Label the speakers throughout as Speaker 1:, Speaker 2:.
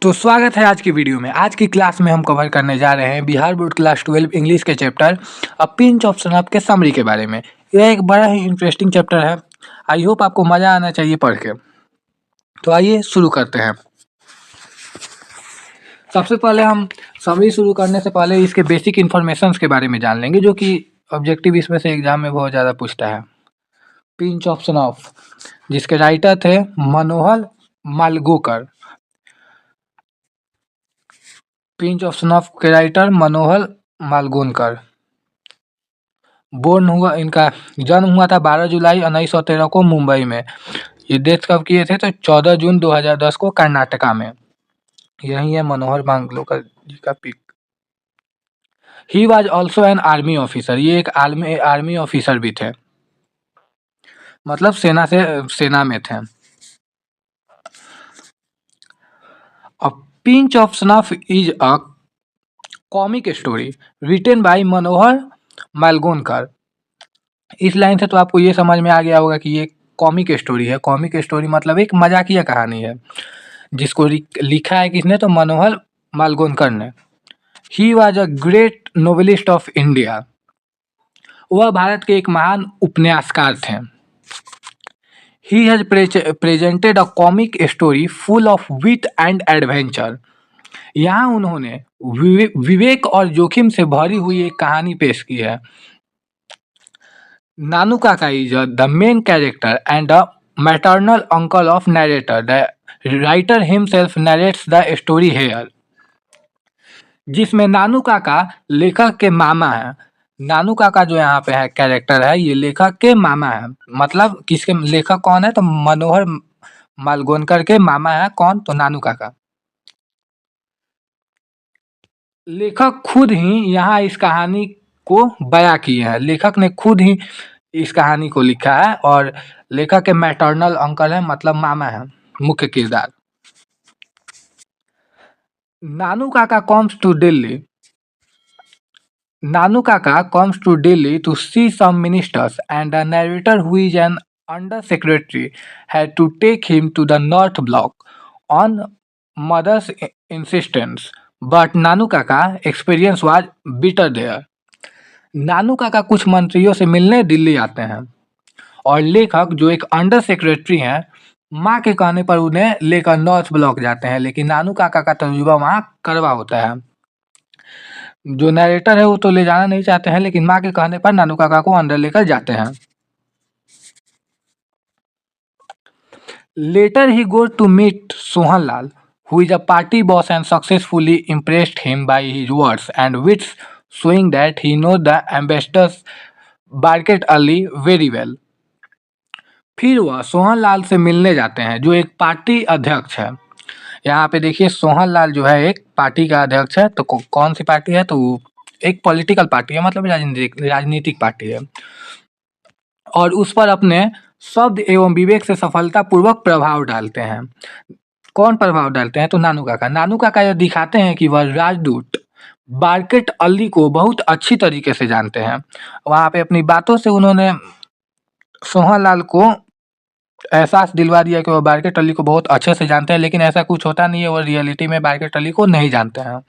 Speaker 1: तो स्वागत है आज की वीडियो में। आज की क्लास में हम कवर करने जा रहे हैं बिहार बोर्ड क्लास 12 इंग्लिश के चैप्टर अ पिंच ऑफ सनफ के समरी के बारे में। यह एक बड़ा ही इंटरेस्टिंग चैप्टर है। आई होप आपको मज़ा आना चाहिए पढ़ के। तो आइए शुरू करते हैं। सबसे पहले हम समरी शुरू करने से पहले इसके बेसिक इन्फॉर्मेशंस के बारे में जान लेंगे, जो कि ऑब्जेक्टिव इसमें से एग्जाम में बहुत ज़्यादा पूछता है। पिंच ऑफ सनफ, जिसके राइटर थे मनोहर मालगोकर। पिंच ऑफ सनफ के राइटर मनोहर मालगोनकर। बोर्न हुआ, इनका जन्म हुआ था 12 जुलाई 1913 को मुंबई में। ये डेथ कब किए थे? तो 14 जून 2010 को कर्नाटका में। यही है मनोहर मालगोनकर जी का pic. He was also an army officer. ये एक आर्मी ऑफिसर भी थे, मतलब सेना में थे। A pinch of snuff is a comic story written by Manohar Malgonkar. इस लाइन से तो आपको ये समझ में आ गया होगा कि ये कॉमिक स्टोरी है। कॉमिक स्टोरी मतलब एक मजाकिया कहानी है, जिसको लिखा है किसने? तो मनोहर मालगोनकर ने। He was a great novelist of India. वह भारत के एक महान उपन्यासकार थे। He has presented a comic story full of wit and adventure. यहाँ उन्होंने विवेक और जोखिम से भरी हुई एक कहानी पेश की है। नानू काका is the main character and a maternal uncle of narrator. The writer himself narrates the story here. जिसमें नानू काका लेखक के मामा हैं। नानू काका जो यहाँ पे है कैरेक्टर है, ये लेखक के मामा है। मतलब किसके लेखक कौन है? तो मनोहर मालगोनकर के मामा है। कौन? तो नानू काका। लेखक खुद ही यहाँ इस कहानी को बयां किए हैं। लेखक ने खुद ही इस कहानी को लिखा है और लेखक के मैटरनल अंकल है, मतलब मामा है मुख्य किरदार। नानू Kaka comes to Delhi. Nanu Kaka comes to Delhi to see some ministers and the narrator who is an under secretary had to take him to the North Block on mother's insistence, but Nanu Kaka experience was bitter there. Nanu Kaka कुछ मंत्रियों से मिलने दिल्ली आते हैं और लेखक जो एक अंडर सेक्रेटरी हैं, माँ के कहने पर उन्हें लेकर नॉर्थ ब्लॉक जाते हैं। लेकिन नानू काका का तजुर्बा वहाँ कड़वा होता है। जो नरेटर है वो तो ले जाना नहीं चाहते हैं, लेकिन माँ के कहने पर नानू काका को अंदर लेकर जाते हैं। Later he go to meet Sohan Lal who is a party boss and successfully impressed him by his words and wits, showing that he knows the ambassadors Barket Ali very well. फिर वह सोहन लाल से मिलने जाते हैं, जो एक पार्टी अध्यक्ष है। यहाँ पे देखिए, सोहन लाल जो है एक पार्टी का अध्यक्ष है। तो कौन सी पार्टी है? तो एक पॉलिटिकल पार्टी है, मतलब राजनीतिक पार्टी है। और उस पर अपने शब्द एवं विवेक से सफलतापूर्वक प्रभाव डालते हैं। कौन प्रभाव डालते हैं? तो नानू काका। नानू काका यह दिखाते हैं कि वह राजदूत बारकेट अली को बहुत अच्छी तरीके से जानते हैं। वहाँ पे अपनी बातों से उन्होंने सोहन लाल को एहसास दिलवा दिया कि वो बारकेट अली को बहुत अच्छे से जानते हैं, लेकिन ऐसा कुछ होता नहीं है। वो रियलिटी में बारकेट अली को नहीं जानते हैं।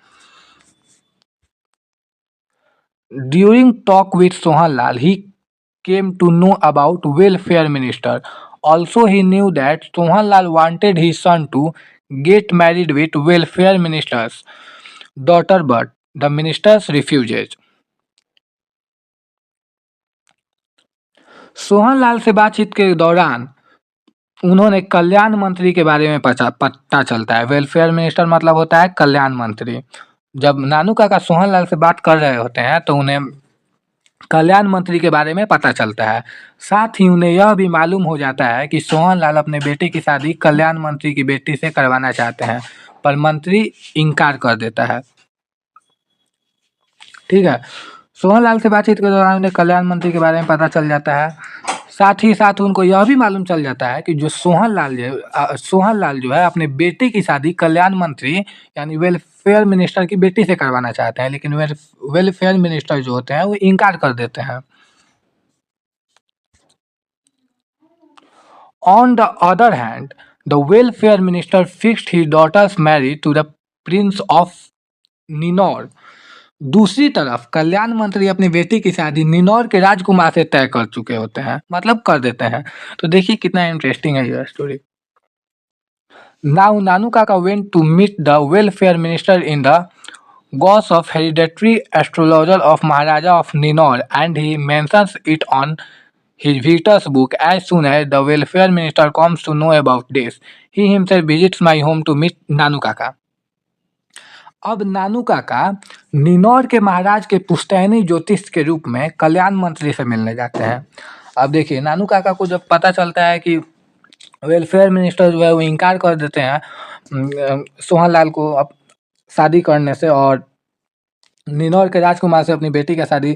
Speaker 1: During talk with Sohan Lal he came to know about welfare minister. Also he knew that Sohan Lal wanted his son to get married with welfare minister's daughter, but the ministers refused. Sohan Lal से बातचीत के दौरान उन्होंने कल्याण मंत्री के बारे में पता चलता है। वेलफेयर मिनिस्टर मतलब होता है कल्याण मंत्री। जब नानू काका सोहन लाल से बात कर रहे होते हैं तो उन्हें कल्याण मंत्री के बारे में पता चलता है। साथ ही उन्हें यह भी मालूम हो जाता है कि सोहन लाल अपने बेटे की शादी कल्याण मंत्री की बेटी से करवाना चाहते हैं, पर मंत्री इनकार कर देता है। ठीक है, सोहन लाल से बातचीत के दौरान उन्हें कल्याण मंत्री के बारे में पता चल जाता है। साथ ही साथ उनको यह भी मालूम चल जाता है कि जो सोहन लाल जो है अपने बेटे की शादी कल्याण मंत्री यानी वेलफेयर मिनिस्टर की बेटी से करवाना चाहते हैं, लेकिन वेलफेयर मिनिस्टर जो होते हैं वो इनकार कर देते हैं। On the other hand, the welfare minister fixed his daughter's marriage to the prince of Ninaur. दूसरी तरफ कल्याण मंत्री अपनी बेटी की शादी निनौर के राजकुमार से तय कर चुके होते हैं, मतलब कर देते हैं। तो देखिए कितना इंटरेस्टिंग है ये story. Now Nanu Kaka went to meet the welfare minister in the Gauss of hereditary astrologer of Maharaja of Ninor, and he mentions it on his visitor's book. As soon as the welfare minister comes to know about this, he himself visits my home to meet नानू काका। अब नानू काका निनौर के महाराज के पुश्तैनी ज्योतिष के रूप में कल्याण मंत्री से मिलने जाते हैं। अब देखिए नानू काका को जब पता चलता है कि वेलफेयर मिनिस्टर जो है वो इनकार कर देते हैं सोहन लाल को अब शादी करने से, और निनौर के राजकुमार से अपनी बेटी का शादी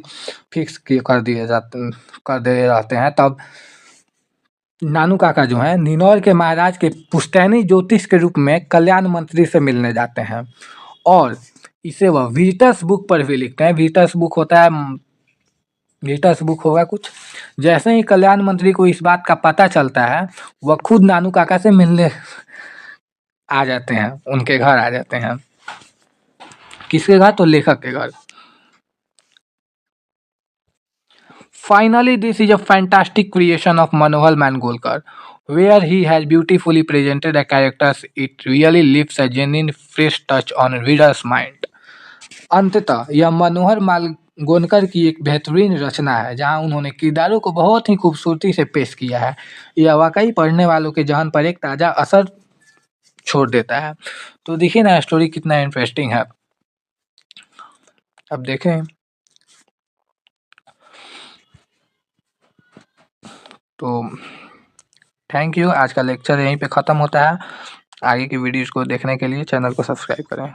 Speaker 1: फिक्स कर दे रहते हैं, तब नानू काका जो हैं निनौर के महाराज के पुश्तैनी ज्योतिष के रूप में कल्याण मंत्री से मिलने जाते हैं, और इसे वह विजिटर्स बुक पर भी लिखते हैं। विजिटर्स बुक होता है, विजिटर्स बुक होगा कुछ। जैसे ही कल्याण मंत्री को इस बात का पता चलता है, वह खुद नानू काका से मिलने आ जाते हैं, उनके घर आ जाते हैं। किसके घर? तो लेखक के घर। Finally, this is a fantastic creation of Manohar Mangolkar, where he has beautifully presented the characters. It really leaves a genuine fresh touch on reader's mind. अंततः यह मनोहर मालगोनकर की एक बेहतरीन रचना है, जहां उन्होंने किरदारों को बहुत ही खूबसूरती से पेश किया है। यह वाकई पढ़ने वालों के जहन पर एक ताज़ा असर छोड़ देता है। तो देखिए ना स्टोरी कितना इंटरेस्टिंग है। अब देखें तो थैंक यू। आज का लेक्चर यहीं पे ख़त्म होता है। आगे की वीडियोज़ को देखने के लिए चैनल को सब्सक्राइब करें।